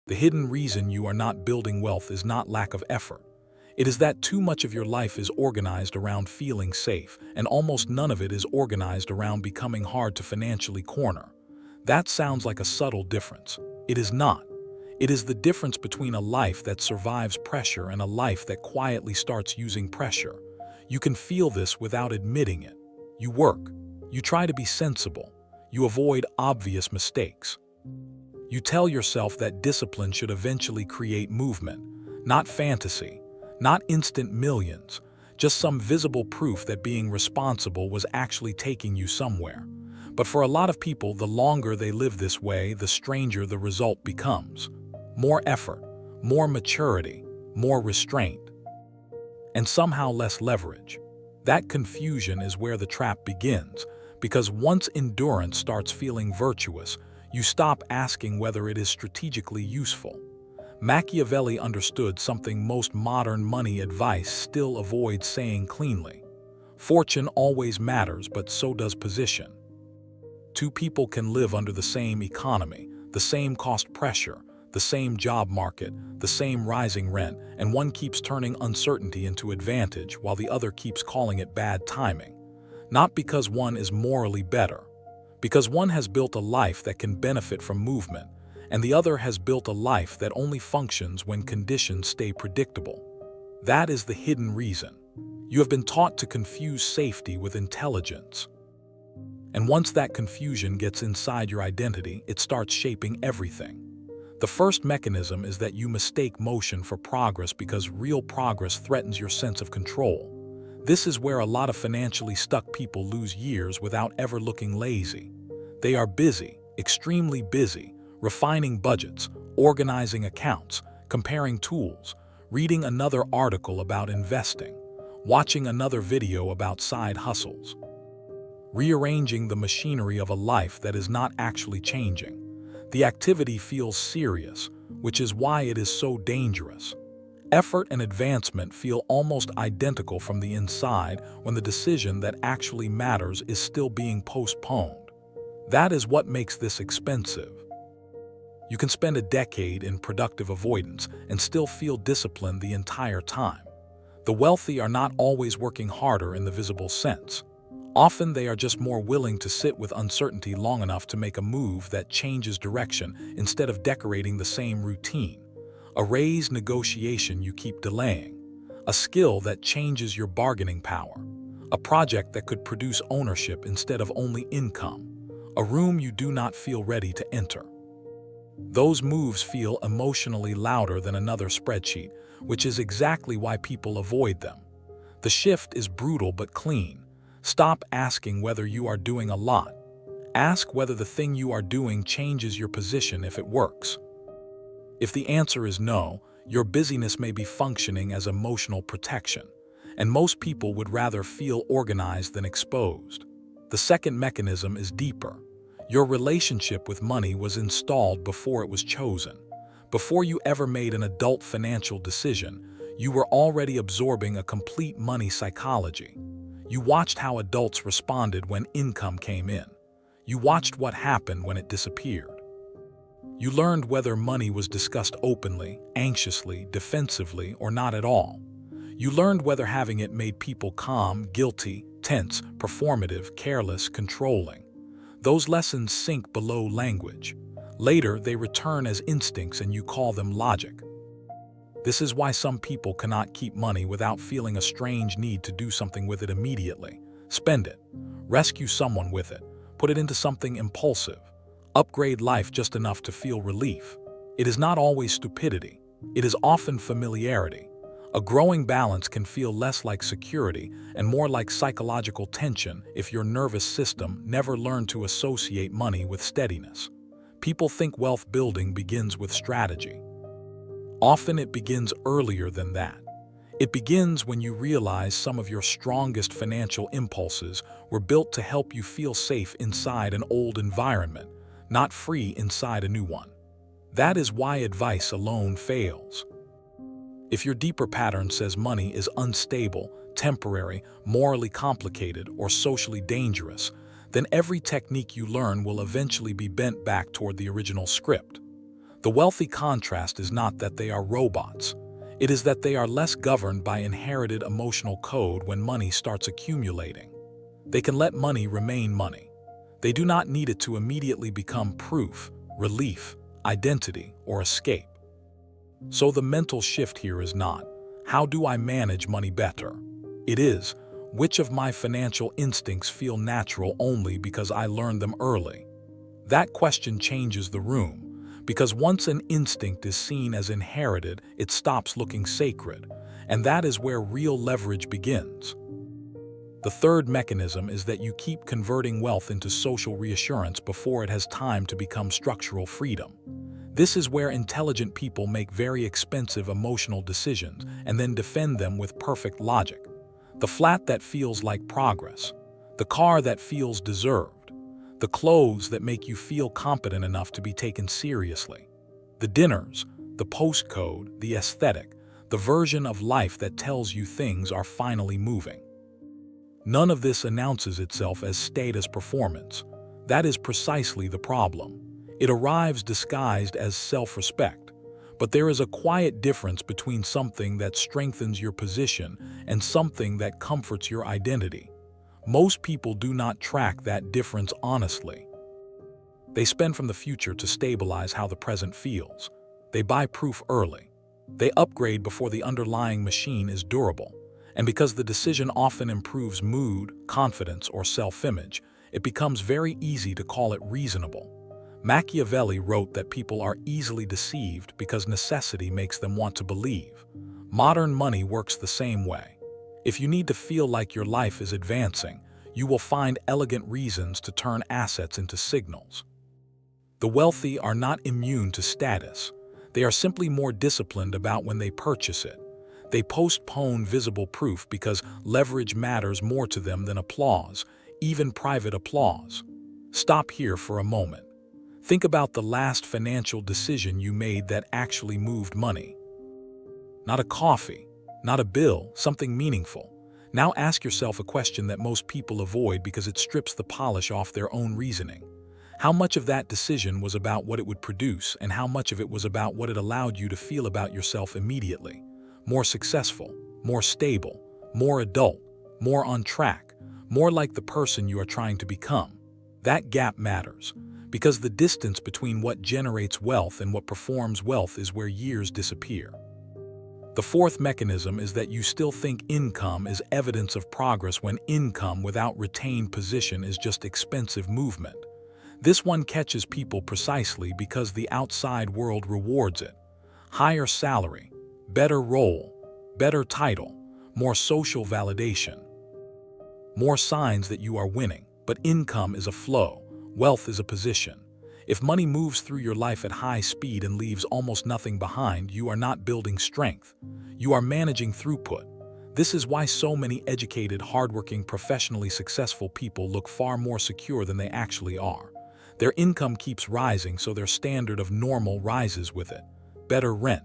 The hidden reason you are not building wealth is not lack of effort. It is that too much of your life is organized around feeling safe, and almost none of it is organized around becoming hard to financially corner. That sounds like a subtle difference. It is not. It is the difference between a life that survives pressure and a life that quietly starts using pressure. You can feel this without admitting it. You work. You try to be sensible. You avoid obvious mistakes. You tell yourself that discipline should eventually create movement, not fantasy, not instant millions, just some visible proof that being responsible was actually taking you somewhere. But for a lot of people, the longer they live this way, the stranger the result becomes. More effort, more maturity, more restraint, and somehow less leverage. That confusion is where the trap begins, because once endurance starts feeling virtuous, you stop asking whether it is strategically useful. Machiavelli understood something most modern money advice still avoids saying cleanly. Fortune always matters, but so does position. Two people can live under the same economy, the same cost pressure, the same job market, the same rising rent, and one keeps turning uncertainty into advantage while the other keeps calling it bad timing. Not because one is morally better, because one has built a life that can benefit from movement, and the other has built a life that only functions when conditions stay predictable. That is the hidden reason. You have been taught to confuse safety with intelligence. And once that confusion gets inside your identity, it starts shaping everything. The first mechanism is that you mistake motion for progress because real progress threatens your sense of control. This is where a lot of financially stuck people lose years without ever looking lazy. They are busy, extremely busy, refining budgets, organizing accounts, comparing tools, reading another article about investing, watching another video about side hustles, rearranging the machinery of a life that is not actually changing. The activity feels serious, which is why it is so dangerous. Effort and advancement feel almost identical from the inside when the decision that actually matters is still being postponed. That is what makes this expensive. You can spend a decade in productive avoidance and still feel disciplined the entire time. The wealthy are not always working harder in the visible sense. Often they are just more willing to sit with uncertainty long enough to make a move that changes direction instead of decorating the same routine. A raise negotiation you keep delaying. A skill that changes your bargaining power. A project that could produce ownership instead of only income. A room you do not feel ready to enter. Those moves feel emotionally louder than another spreadsheet, which is exactly why people avoid them. The shift is brutal but clean. Stop asking whether you are doing a lot. Ask whether the thing you are doing changes your position if it works. If the answer is no, your busyness may be functioning as emotional protection, and most people would rather feel organized than exposed. The second mechanism is deeper. Your relationship with money was installed before it was chosen. Before you ever made an adult financial decision, you were already absorbing a complete money psychology. You watched how adults responded when income came in. You watched what happened when it disappeared. You learned whether money was discussed openly, anxiously, defensively, or not at all. You learned whether having it made people calm, guilty, tense, performative, careless, controlling. Those lessons sink below language. Later, they return as instincts and you call them logic. This is why some people cannot keep money without feeling a strange need to do something with it immediately. Spend it. Rescue someone with it. Put it into something impulsive. Upgrade life just enough to feel relief. It is not always stupidity. It is often familiarity. A growing balance can feel less like security and more like psychological tension if your nervous system never learned to associate money with steadiness. People think wealth building begins with strategy. Often it begins earlier than that. It begins when you realize some of your strongest financial impulses were built to help you feel safe inside an old environment, not free inside a new one. That is why advice alone fails. If your deeper pattern says money is unstable, temporary, morally complicated, or socially dangerous, then every technique you learn will eventually be bent back toward the original script. The wealthy contrast is not that they are robots. It is that they are less governed by inherited emotional code when money starts accumulating. They can let money remain money. They do not need it to immediately become proof, relief, identity, or escape. So the mental shift here is not, how do I manage money better? It is, which of my financial instincts feel natural only because I learned them early? That question changes the room, because once an instinct is seen as inherited, it stops looking sacred, and that is where real leverage begins. The third mechanism is that you keep converting wealth into social reassurance before it has time to become structural freedom. This is where intelligent people make very expensive emotional decisions and then defend them with perfect logic. The flat that feels like progress, the car that feels deserved, the clothes that make you feel competent enough to be taken seriously, the dinners, the postcode, the aesthetic, the version of life that tells you things are finally moving. None of this announces itself as status performance. That is precisely the problem. It arrives disguised as self-respect. But there is a quiet difference between something that strengthens your position and something that comforts your identity. Most people do not track that difference honestly. They spend from the future to stabilize how the present feels. They buy proof early. They upgrade before the underlying machine is durable. And because the decision often improves mood, confidence, or self-image, it becomes very easy to call it reasonable. Machiavelli wrote that people are easily deceived because necessity makes them want to believe. Modern money works the same way. If you need to feel like your life is advancing, you will find elegant reasons to turn assets into signals. The wealthy are not immune to status. They are simply more disciplined about when they purchase it. They postpone visible proof because leverage matters more to them than applause, even private applause. Stop here for a moment. Think about the last financial decision you made that actually moved money. Not a coffee, not a bill, something meaningful. Now ask yourself a question that most people avoid because it strips the polish off their own reasoning. How much of that decision was about what it would produce, and how much of it was about what it allowed you to feel about yourself immediately? More successful, more stable, more adult, more on track, more like the person you are trying to become. That gap matters, because the distance between what generates wealth and what performs wealth is where years disappear. The fourth mechanism is that you still think income is evidence of progress when income without retained position is just expensive movement. This one catches people precisely because the outside world rewards it. Higher salary, better role, better title, more social validation. More signs that you are winning, but income is a flow. Wealth is a position. If money moves through your life at high speed and leaves almost nothing behind, you are not building strength. You are managing throughput. This is why so many educated, hardworking, professionally successful people look far more secure than they actually are. Their income keeps rising, so their standard of normal rises with it. Better rent,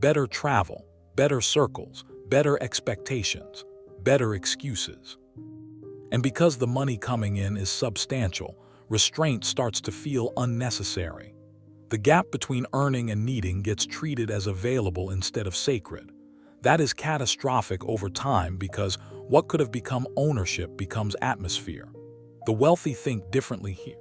better travel, better circles, better expectations, better excuses. And because the money coming in is substantial, restraint starts to feel unnecessary. The gap between earning and needing gets treated as available instead of sacred. That is catastrophic over time because what could have become ownership becomes atmosphere. The wealthy think differently here.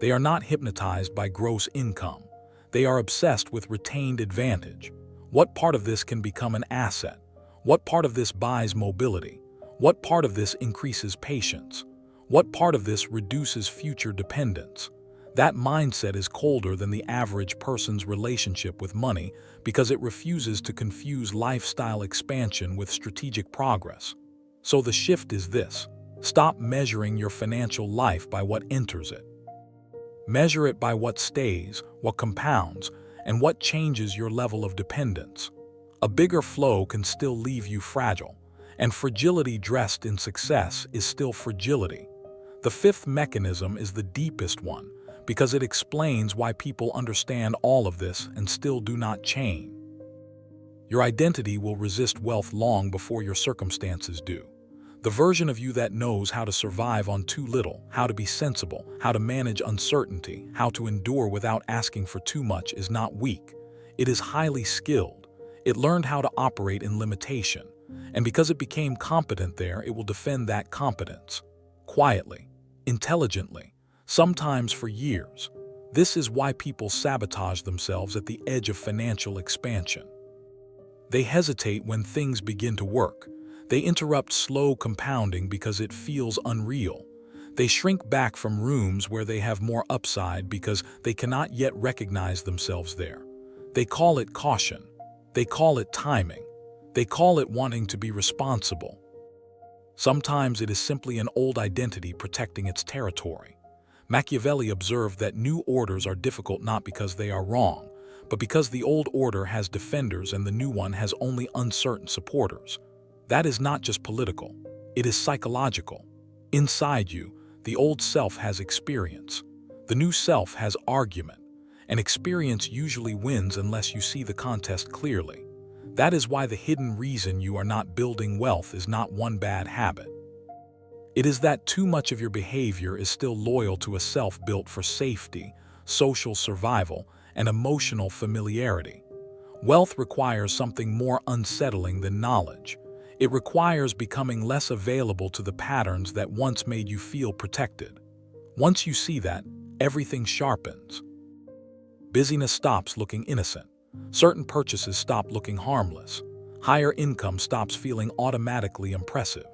They are not hypnotized by gross income. They are obsessed with retained advantage. What part of this can become an asset? What part of this buys mobility? What part of this increases patience? What part of this reduces future dependence? That mindset is colder than the average person's relationship with money because it refuses to confuse lifestyle expansion with strategic progress. So the shift is this: stop measuring your financial life by what enters it. Measure it by what stays, what compounds, and what changes your level of dependence. A bigger flow can still leave you fragile, and fragility dressed in success is still fragility. The fifth mechanism is the deepest one, because it explains why people understand all of this and still do not change. Your identity will resist wealth long before your circumstances do. The version of you that knows how to survive on too little, how to be sensible, how to manage uncertainty, how to endure without asking for too much is not weak. It is highly skilled. It learned how to operate in limitation. And because it became competent there, it will defend that competence. Quietly, intelligently, sometimes for years. This is why people sabotage themselves at the edge of financial expansion. They hesitate when things begin to work. They interrupt slow compounding because it feels unreal. They shrink back from rooms where they have more upside because they cannot yet recognize themselves there. They call it caution. They call it timing. They call it wanting to be responsible. Sometimes it is simply an old identity protecting its territory. Machiavelli observed that new orders are difficult not because they are wrong, but because the old order has defenders and the new one has only uncertain supporters. That is not just political, it is psychological. Inside you, the old self has experience. The new self has argument. And experience usually wins unless you see the contest clearly. That is why the hidden reason you are not building wealth is not one bad habit. It is that too much of your behavior is still loyal to a self built for safety, social survival, and emotional familiarity. Wealth requires something more unsettling than knowledge. It requires becoming less available to the patterns that once made you feel protected. Once you see that, everything sharpens. Busyness stops looking innocent. Certain purchases stop looking harmless. Higher income stops feeling automatically impressive.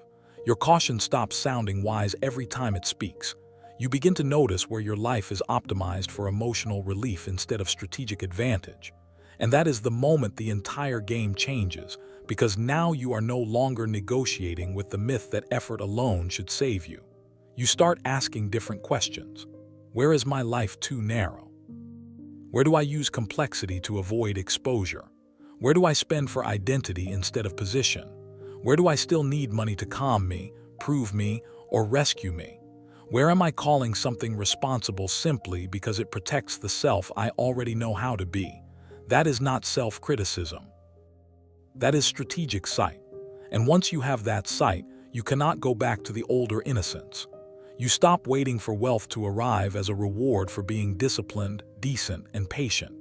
Your caution stops sounding wise every time it speaks. You begin to notice where your life is optimized for emotional relief instead of strategic advantage. And that is the moment the entire game changes, because now you are no longer negotiating with the myth that effort alone should save you. You start asking different questions. Where is my life too narrow? Where do I use complexity to avoid exposure? Where do I spend for identity instead of position? Where do I still need money to calm me, prove me, or rescue me? Where am I calling something responsible simply because it protects the self I already know how to be? That is not self-criticism. That is strategic sight. And once you have that sight, you cannot go back to the older innocence. You stop waiting for wealth to arrive as a reward for being disciplined, decent, and patient.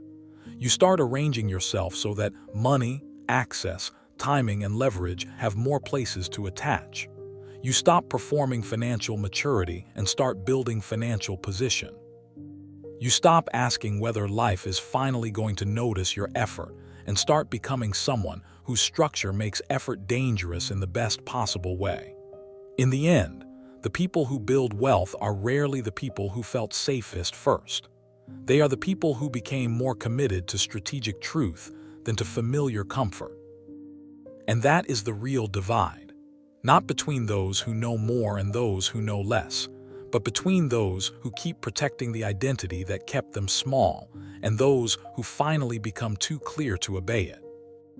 You start arranging yourself so that money, access, timing, and leverage have more places to attach. You stop performing financial maturity and start building financial position. You stop asking whether life is finally going to notice your effort and start becoming someone whose structure makes effort dangerous in the best possible way. In the end, the people who build wealth are rarely the people who felt safest first. They are the people who became more committed to strategic truth than to familiar comfort. And that is the real divide. Not between those who know more and those who know less, but between those who keep protecting the identity that kept them small and those who finally become too clear to obey it.